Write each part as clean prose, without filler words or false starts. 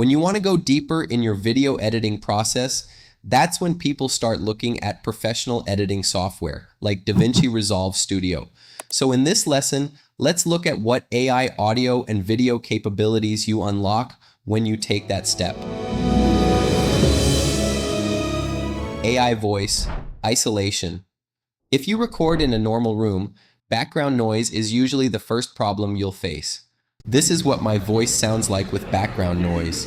When you want to go deeper in your video editing process, that's when people start looking at professional editing software like DaVinci Resolve Studio. So in this lesson, let's look at what AI audio and video capabilities you unlock when you take that step. AI voice, isolation. If you record in a normal room, background noise is usually the first problem you'll face. This is what my voice sounds like with background noise.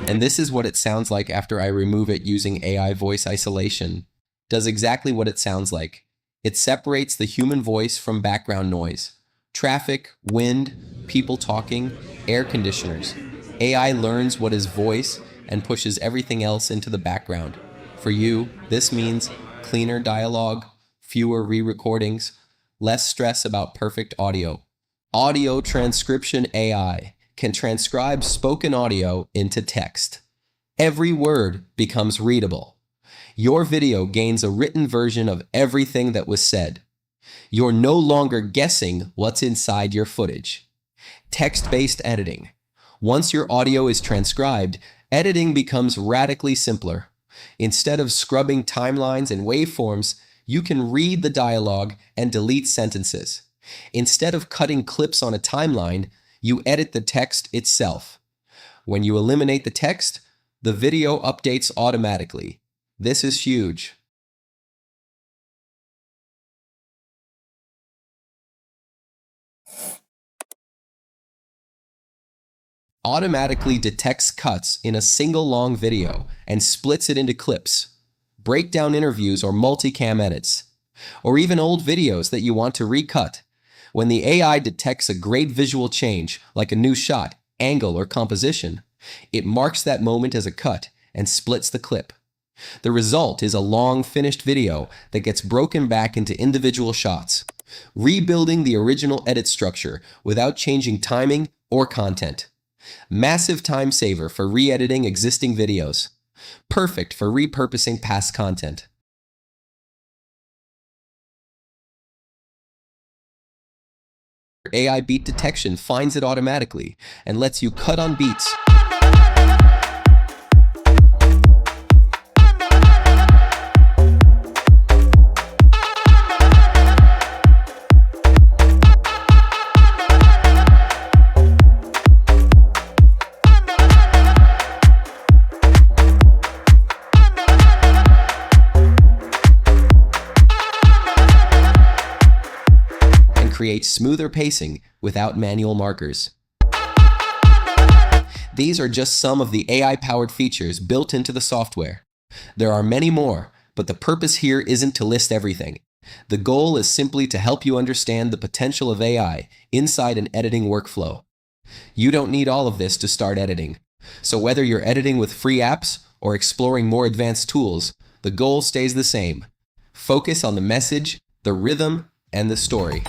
And this is what it sounds like after I remove it using AI voice isolation. Does exactly what it sounds like. It separates the human voice from background noise. Traffic, wind, people talking, air conditioners. AI learns what is voice and pushes everything else into the background. For you, this means cleaner dialogue, fewer re-recordings, less stress about perfect audio. Audio Transcription AI can transcribe spoken audio into text. Every word becomes readable. Your video gains a written version of everything that was said. You're no longer guessing what's inside your footage. Text-based editing. Once your audio is transcribed, editing becomes radically simpler. Instead of scrubbing timelines and waveforms, you can read the dialogue and delete sentences. Instead of cutting clips on a timeline, you edit the text itself. When you eliminate the text, the video updates automatically. This is huge. Automatically detects cuts in a single long video and splits it into clips. Breakdown interviews or multicam edits, or even old videos that you want to recut. When the AI detects a great visual change, like a new shot, angle, or composition, it marks that moment as a cut and splits the clip. The result is a long, finished video that gets broken back into individual shots, rebuilding the original edit structure without changing timing or content. Massive time saver for re-editing existing videos. Perfect for repurposing past content. AI beat detection finds it automatically and lets you cut on beats. Create smoother pacing without manual markers. These are just some of the AI-powered features built into the software. There are many more, but the purpose here isn't to list everything. The goal is simply to help you understand the potential of AI inside an editing workflow. You don't need all of this to start editing. So whether you're editing with free apps or exploring more advanced tools, the goal stays the same. Focus on the message, the rhythm, and the story.